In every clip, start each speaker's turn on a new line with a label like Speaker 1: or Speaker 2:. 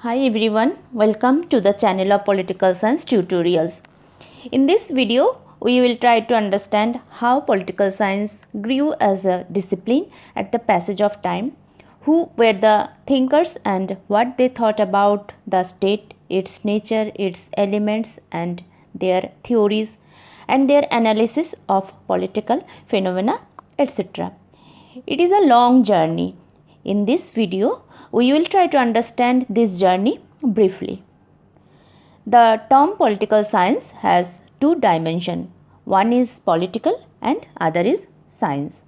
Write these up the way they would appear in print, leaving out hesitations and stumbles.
Speaker 1: Hi everyone, welcome to the channel of Political Science Tutorials. In this video, we will try to understand how political science grew as a discipline at the passage of time, who were the thinkers and what they thought about the state, its nature, its elements and their theories and their analysis of political phenomena, etc. It is a long journey. In this video, we will try to understand this journey briefly. The term political science has two dimensions. One is political and other is science.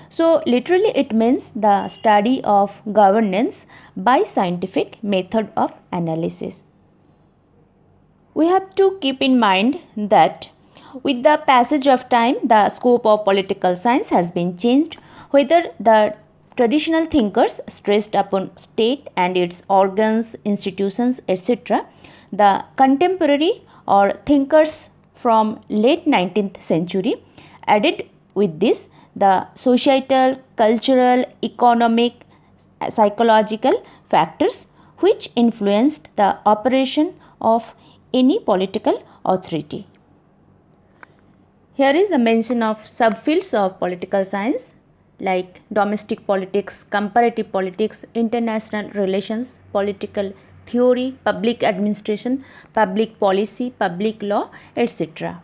Speaker 1: So literally it means the study of governance by scientific method of analysis. We have to keep in mind that with the passage of time, the scope of political science has been changed, whether the traditional thinkers stressed upon state and its organs, institutions, etc. The contemporary or thinkers from late 19th century added with this the societal, cultural, economic, psychological factors which influenced the operation of any political authority. Here is a mention of subfields of political science like domestic politics, comparative politics, international relations, political theory, public administration, public policy, public law, etc.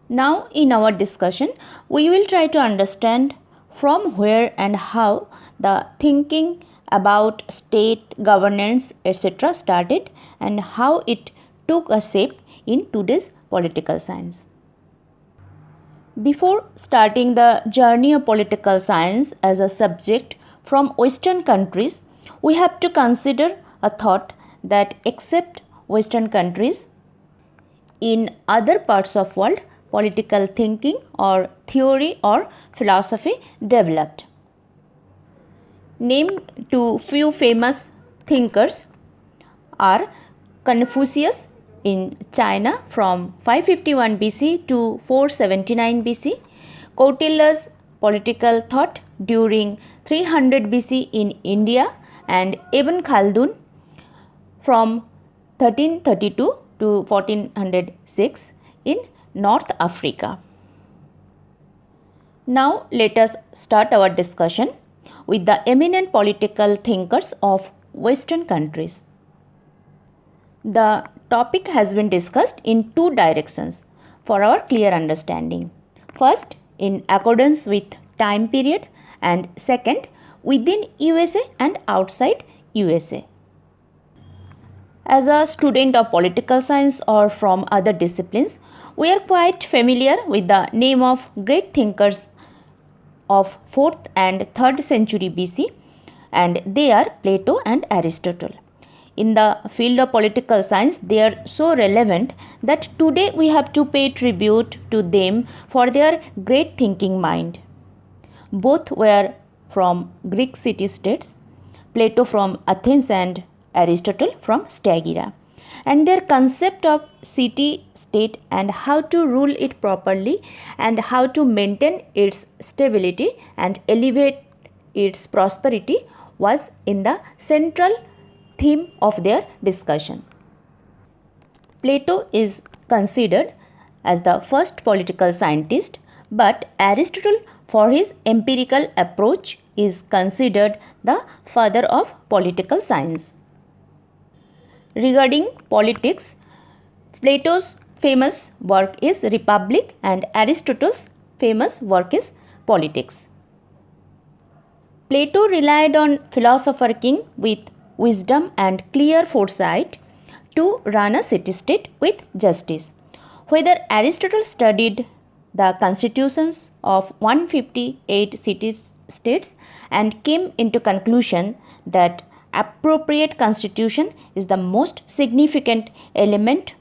Speaker 1: Now in our discussion, we will try to understand from where and how the thinking about state governance etc. started and how it took a shape in today's political science. Before starting the journey of political science as a subject from Western countries, we have to consider a thought that except Western countries, in other parts of world, political thinking or theory or philosophy developed. Name two few famous thinkers are Confucius in China from 551 BC to 479 BC, Kautilya's political thought during 300 BC in India, and Ibn Khaldun from 1332 to 1406 in North Africa. Now let us start our discussion with the eminent political thinkers of Western countries. The topic has been discussed in two directions for our clear understanding. First, in accordance with time period, and second, within USA and outside USA. As a student of political science or from other disciplines, we are quite familiar with the name of great thinkers of 4th and 3rd century BC, and they are Plato and Aristotle. In the field of political science, they are so relevant that today we have to pay tribute to them for their great thinking mind. Both were from Greek city-states, Plato from Athens and Aristotle from Stagira. And their concept of city-state and how to rule it properly and how to maintain its stability and elevate its prosperity was in the central theme of their discussion. Plato is considered as the first political scientist, but Aristotle, for his empirical approach, is considered the father of political science. Regarding politics, Plato's famous work is Republic and Aristotle's famous work is Politics. Plato relied on philosopher king with wisdom and clear foresight to run a city-state with justice. Whether Aristotle studied the constitutions of 158 city-states and came into conclusion that appropriate constitution is the most significant element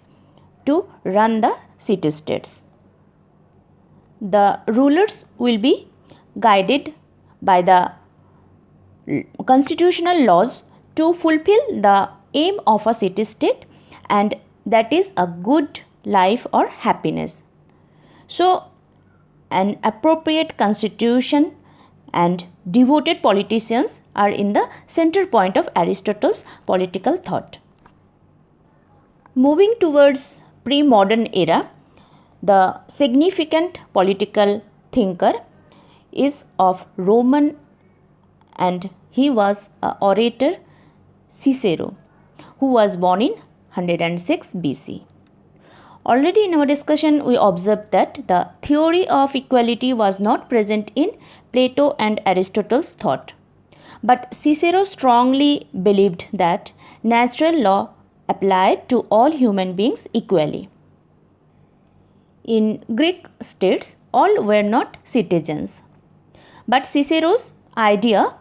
Speaker 1: to run the city-states. The rulers will be guided by the constitutional laws to fulfill the aim of a city-state, and that is a good life or happiness. So, an appropriate constitution and devoted politicians are in the center point of Aristotle's political thought. Moving towards pre-modern era, the significant political thinker is of Roman, and he was an orator, Cicero, who was born in 106 BC. Already in our discussion, we observed that the theory of equality was not present in Plato and Aristotle's thought. But Cicero strongly believed that natural law applied to all human beings equally. In Greek states, all were not citizens. But Cicero's idea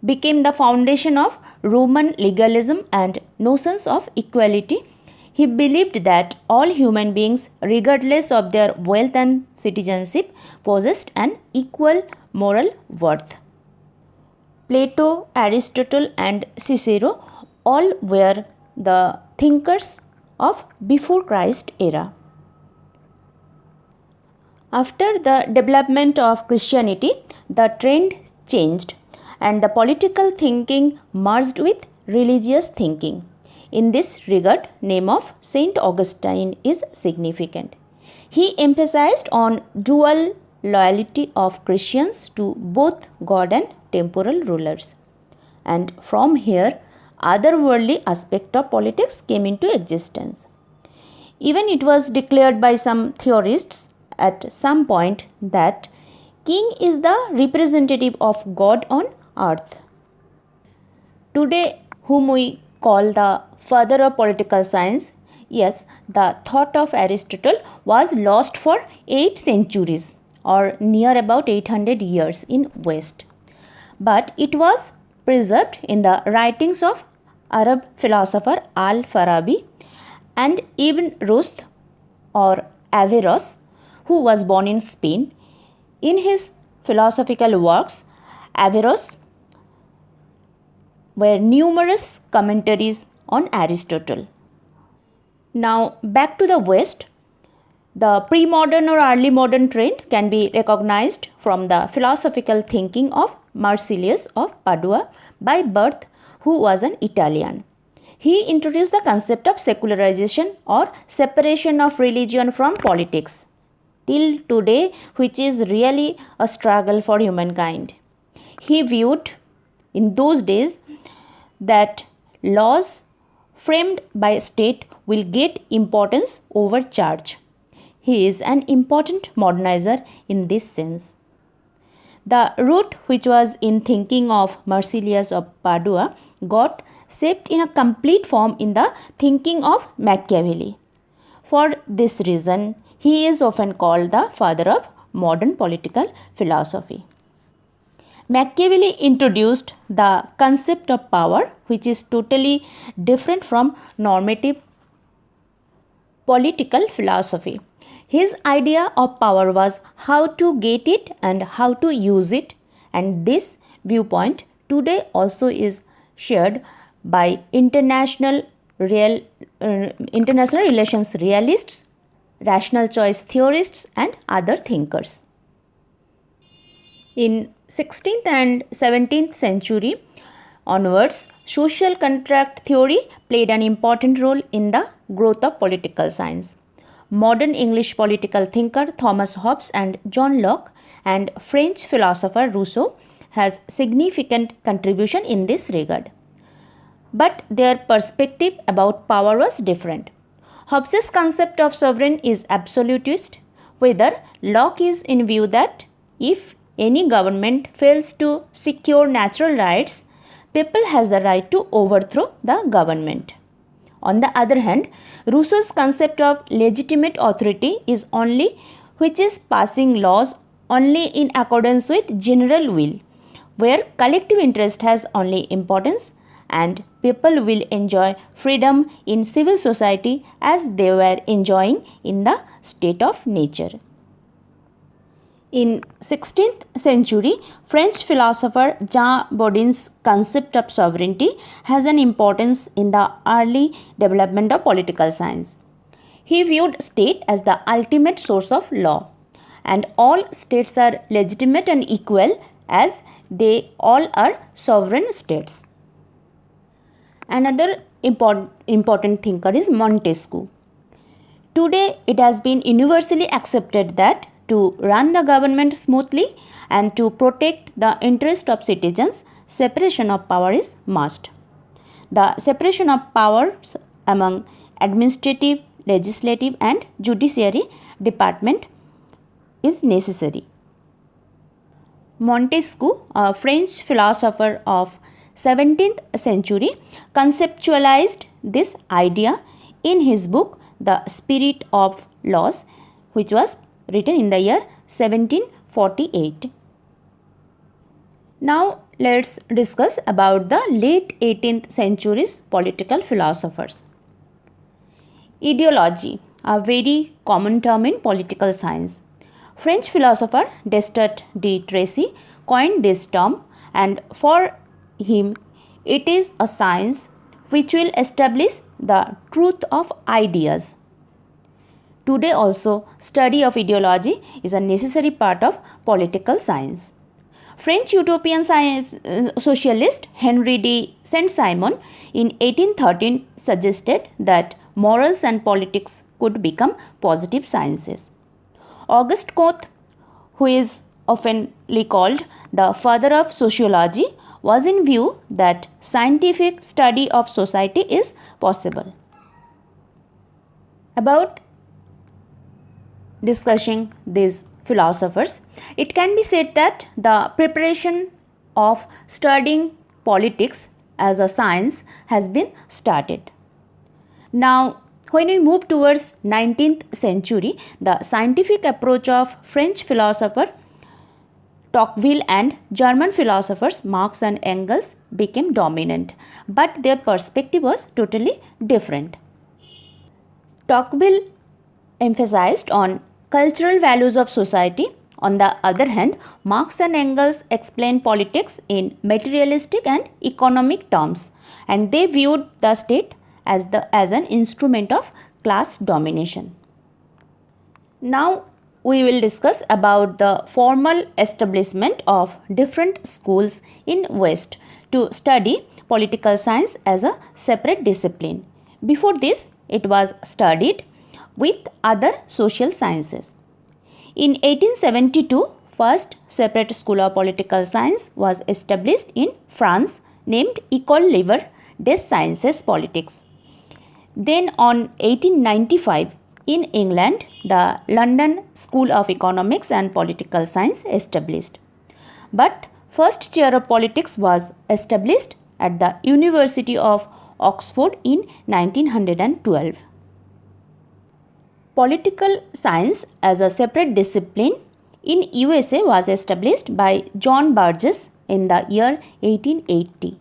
Speaker 1: became the foundation of Roman legalism and notions of equality. He believed that all human beings, regardless of their wealth and citizenship, possessed an equal moral worth. Plato, Aristotle, and Cicero all were the thinkers of before Christ era. After the development of Christianity, the trend changed and the political thinking merged with religious thinking. In this regard, name of Saint Augustine is significant. He emphasized on dual loyalty of Christians to both God and temporal rulers. And from here, otherworldly aspect of politics came into existence. Even it was declared by some theorists at some point that king is the representative of God on earth. Today, whom we call the father of political science, yes, the thought of Aristotle was lost for 8 centuries or near about 800 years in West. But it was preserved in the writings of Arab philosopher Al-Farabi and Ibn Rushd or Averroes, who was born in Spain. In his philosophical works, Averroes were numerous commentaries on Aristotle. Now back to the West, the pre-modern or early modern trend can be recognized from the philosophical thinking of Marsilius of Padua, by birth who was an Italian. He introduced the concept of secularization or separation of religion from politics till today, which is really a struggle for humankind. He viewed in those days that laws framed by state will get importance over church. He is an important modernizer in this sense. The root which was in thinking of Marsilius of Padua got shaped in a complete form in the thinking of Machiavelli. For this reason, he is often called the father of modern political philosophy. Machiavelli introduced the concept of power, which is totally different from normative political philosophy. His idea of power was how to get it and how to use it, and this viewpoint today also is shared by international relations realists, rational choice theorists, and other thinkers. In 16th and 17th century onwards, social contract theory played an important role in the growth of political science. Modern English political thinker Thomas Hobbes and John Locke and French philosopher Rousseau has significant contribution in this regard. But their perspective about power was different. Hobbes' concept of sovereign is absolutist, whether Locke is in view that if any government fails to secure natural rights, people has the right to overthrow the government. On the other hand, Rousseau's concept of legitimate authority is only which is passing laws only in accordance with general will, where collective interest has important importance and people will enjoy freedom in civil society as they were enjoying in the state of nature. In 16th century, French philosopher Jean Bodin's concept of sovereignty has an importance in the early development of political science. He viewed state as the ultimate source of law, and all states are legitimate and equal as they all are sovereign states. Another important thinker is Montesquieu. Today, it has been universally accepted that to run the government smoothly and to protect the interest of citizens, separation of power is must. The separation of powers among administrative, legislative and judiciary department is necessary. Montesquieu, a French philosopher of 17th century, conceptualized this idea in his book The Spirit of Laws, which was written in the year 1748. Now let's discuss about the late 18th century's political philosophers. Ideology, a very common term in political science. French philosopher Descartes de Tracy coined this term, and for him it is a science which will establish the truth of ideas. Today also, study of ideology is a necessary part of political science. French utopian socialist Henri de Saint-Simon in 1813 suggested that morals and politics could become positive sciences. Auguste Comte, who is oftenly called the father of sociology, was in view that scientific study of society is possible. About discussing these philosophers, it can be said that the preparation of studying politics as a science has been started. Now, when we move towards 19th century, the scientific approach of French philosopher Tocqueville and German philosophers Marx and Engels became dominant, but their perspective was totally different. Tocqueville emphasized on cultural values of society. On the other hand, Marx and Engels explained politics in materialistic and economic terms, and they viewed the state as an instrument of class domination. Now we will discuss about the formal establishment of different schools in West to study political science as a separate discipline. Before this, it was studied with other social sciences. In 1872, first separate school of political science was established in France named École Libre des Sciences Politiques. Then on 1895, in England, the London School of Economics and Political Science established. But first chair of politics was established at the University of Oxford in 1912. Political science as a separate discipline in USA was established by John Burgess in the year 1880.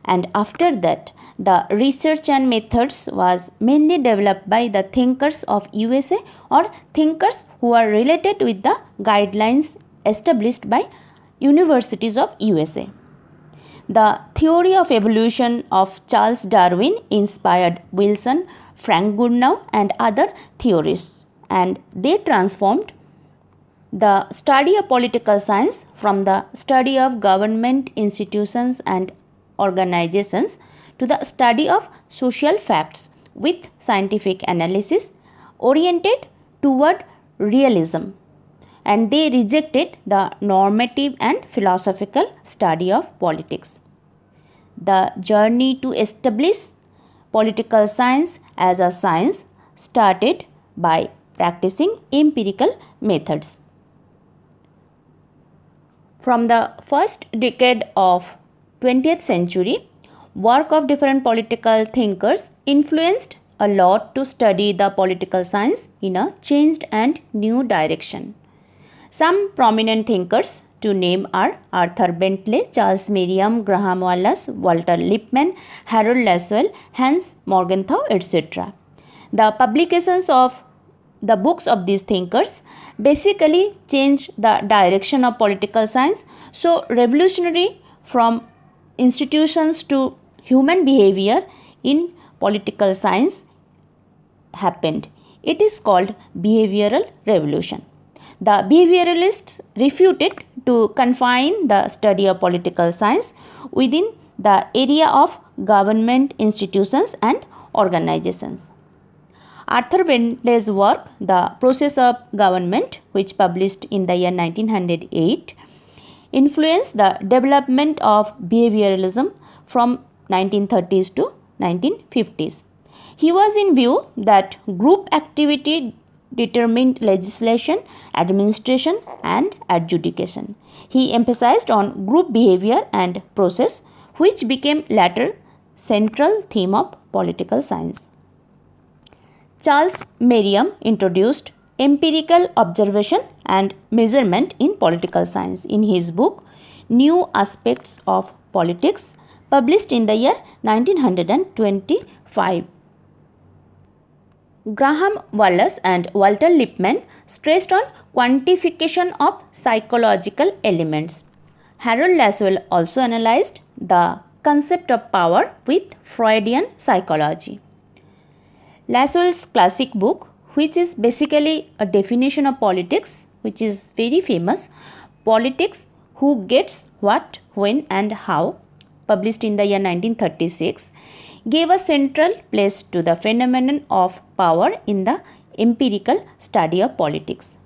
Speaker 1: And after that, the research and methods was mainly developed by the thinkers of USA or thinkers who are related with the guidelines established by universities of USA. The theory of evolution of Charles Darwin inspired Wilson, Frank Goodenough and other theorists, and they transformed the study of political science from the study of government institutions and organizations to the study of social facts with scientific analysis oriented toward realism, and they rejected the normative and philosophical study of politics. The journey to establish political science as a science started by practicing empirical methods. From the first decade of 20th century, work of different political thinkers influenced a lot to study the political science in a changed and new direction. Some prominent thinkers to name are Arthur Bentley, Charles Merriam, Graham Wallas, Walter Lippmann, Harold Laswell, Hans Morgenthau, etc. The publications of the books of these thinkers basically changed the direction of political science, so revolutionary from institutions to human behavior in political science happened. It is called behavioral revolution. The behavioralists refuted to confine the study of political science within the area of government institutions and organizations. Arthur Bentley's work, The Process of Government, which published in the year 1908, influenced the development of behavioralism from 1930s to 1950s. He was in view that group activity determined legislation, administration and adjudication. He emphasized on group behavior and process, which became later central theme of political science. Charles Merriam introduced empirical observation and measurement in political science in his book New Aspects of Politics, published in the year 1925. Graham Wallas and Walter Lippmann stressed on quantification of psychological elements. Harold Laswell also analyzed the concept of power with Freudian psychology. Laswell's classic book, which is basically a definition of politics, which is very famous, Politics, Who Gets What, When and How, published in the year 1936, gave a central place to the phenomenon of power in the empirical study of politics.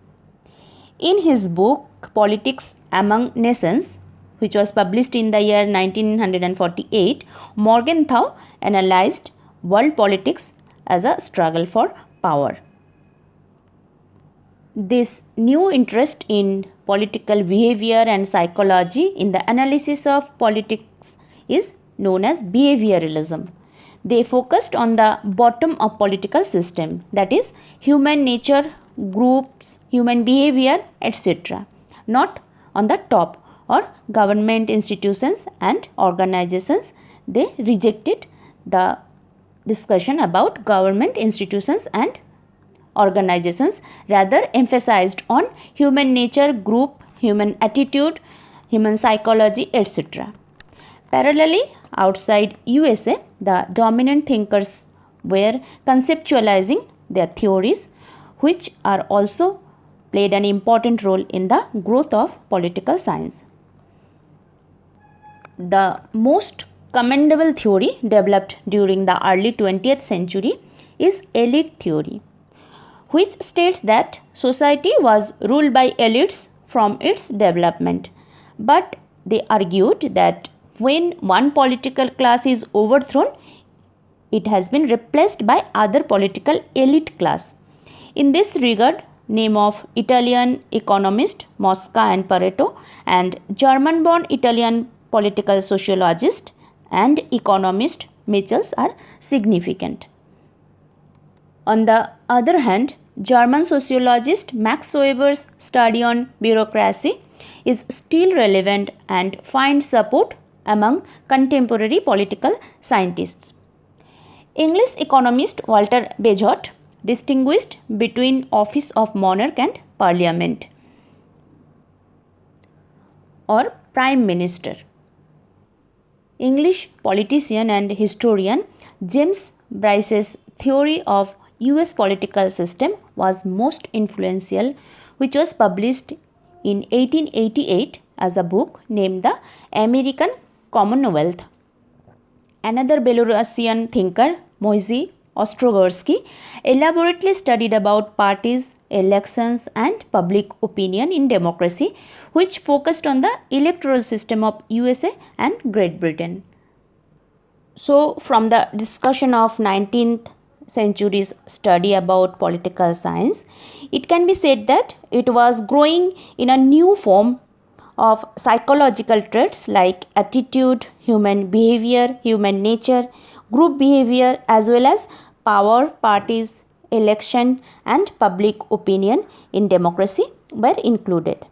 Speaker 1: In his book Politics Among Nations, which was published in the year 1948, Morgenthau analyzed world politics as a struggle for power. This new interest in political behavior and psychology in the analysis of politics is known as behavioralism. They focused on the bottom of political system, that is human nature, groups, human behavior, etc., not on the top or government institutions and organizations. They rejected the discussion about government institutions and organizations, rather emphasized on human nature, group, human attitude, human psychology, etc. Parallelly, outside USA, the dominant thinkers were conceptualizing their theories, which are also played an important role in the growth of political science. The most commendable theory developed during the early 20th century is elite theory, which states that society was ruled by elites from its development. But they argued that when one political class is overthrown, it has been replaced by other political elite class. In this regard, name of Italian economist Mosca and Pareto and German-born Italian political sociologist and economist Michels are significant. On the other hand, German sociologist Max Weber's study on bureaucracy is still relevant and finds support among contemporary political scientists. English economist Walter Bagehot distinguished between office of monarch and parliament or prime minister. English politician and historian James Bryce's theory of US political system was most influential, which was published in 1888 as a book named The American Commonwealth. Another Belarusian thinker, Moisey Ostrogorsky, elaborately studied about parties, elections and public opinion in democracy, which focused on the electoral system of USA and Great Britain. So, from the discussion of 19th century's study about political science, it can be said that it was growing in a new form of psychological traits like attitude, human behavior, human nature, group behavior, as well as power, parties, election and public opinion in democracy were included.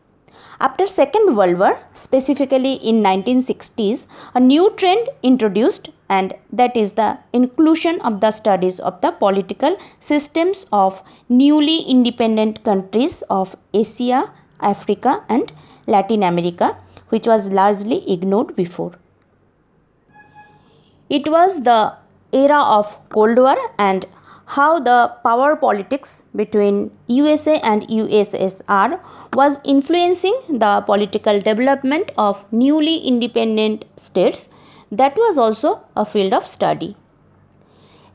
Speaker 1: After Second World War, specifically in 1960s, a new trend introduced, and that is the inclusion of the studies of the political systems of newly independent countries of Asia, Africa and Latin America, which was largely ignored before. It was the era of Cold War and how the power politics between USA and USSR was influencing the political development of newly independent states. That was also a field of study.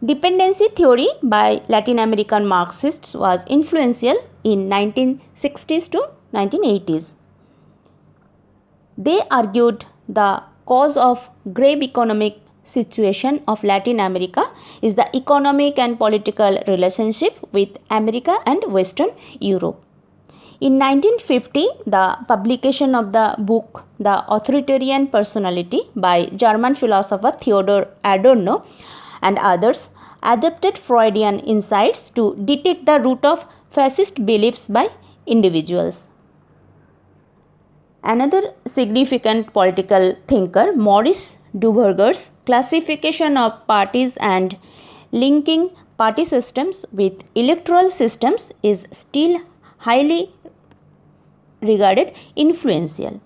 Speaker 1: Dependency theory by Latin American Marxists was influential in 1960s to 1980s. They argued the cause of grave economic situation of Latin America is the economic and political relationship with America and Western Europe. In 1950, the publication of the book The Authoritarian Personality by German philosopher Theodor Adorno and others adopted Freudian insights to detect the root of fascist beliefs by individuals. Another significant political thinker, Maurice Duverger's classification of parties and linking party systems with electoral systems is still highly regarded influential.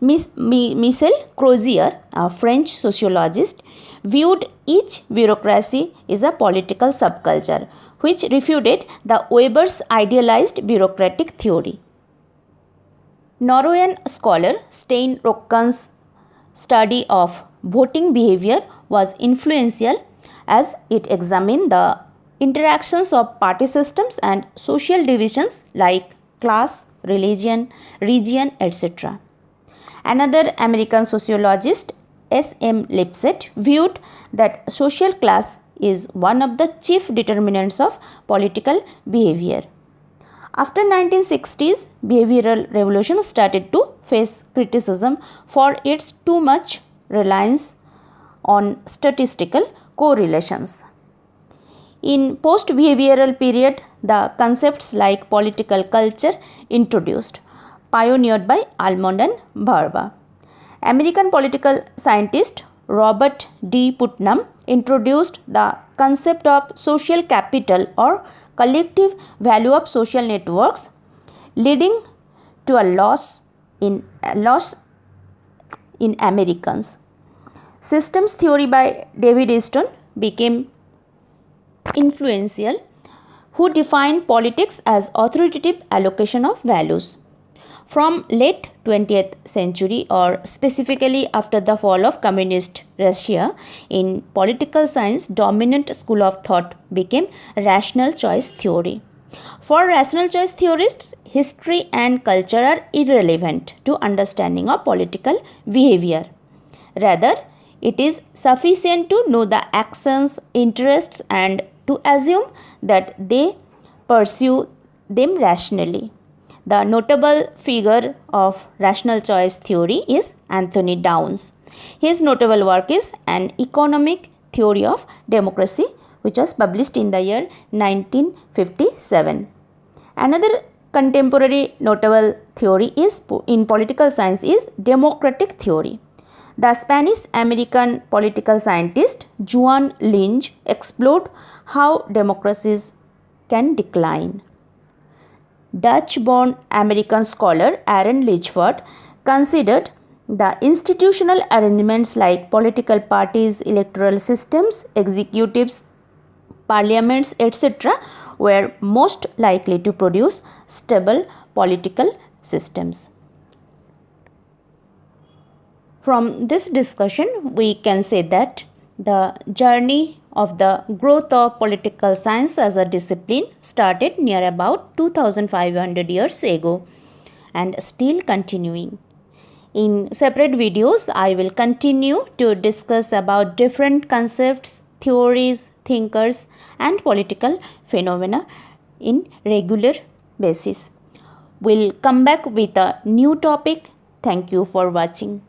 Speaker 1: Michel Crozier, a French sociologist, viewed each bureaucracy as a political subculture, which refuted the Weber's idealized bureaucratic theory. Norwegian scholar Stein Rokkan's study of voting behavior was influential as it examined the interactions of party systems and social divisions like class, religion, region, etc. Another American sociologist, S.M. Lipset, viewed that social class is one of the chief determinants of political behavior. After 1960s, behavioral revolution started to face criticism for its too much reliance on statistical correlations. In post-behavioral period, the concepts like political culture introduced, pioneered by Almond and Barba. American political scientist Robert D. Putnam introduced the concept of social capital or collective value of social networks, leading to a loss in Americans. Systems theory by David Easton became influential, who defined politics as authoritative allocation of values. From late 20th century, or specifically after the fall of communist Russia, in political science, dominant school of thought became rational choice theory. For rational choice theorists, history and culture are irrelevant to understanding of political behavior. Rather, it is sufficient to know the actions, interests, and to assume that they pursue them rationally. The notable figure of rational choice theory is Anthony Downs. His notable work is An Economic Theory of Democracy, which was published in the year 1957. Another contemporary notable theory is in political science is democratic theory. The Spanish-American political scientist Juan Linge explored how democracies can decline. Dutch-born American scholar Aaron Lichford considered the institutional arrangements like political parties, electoral systems, executives, parliaments, etc. were most likely to produce stable political systems. From this discussion, we can say that the journey of the growth of political science as a discipline started near about 2500 years ago and still continuing. In separate videos, I will continue to discuss about different concepts, theories, thinkers and political phenomena in regular basis. We'll come back with a new topic. Thank you for watching.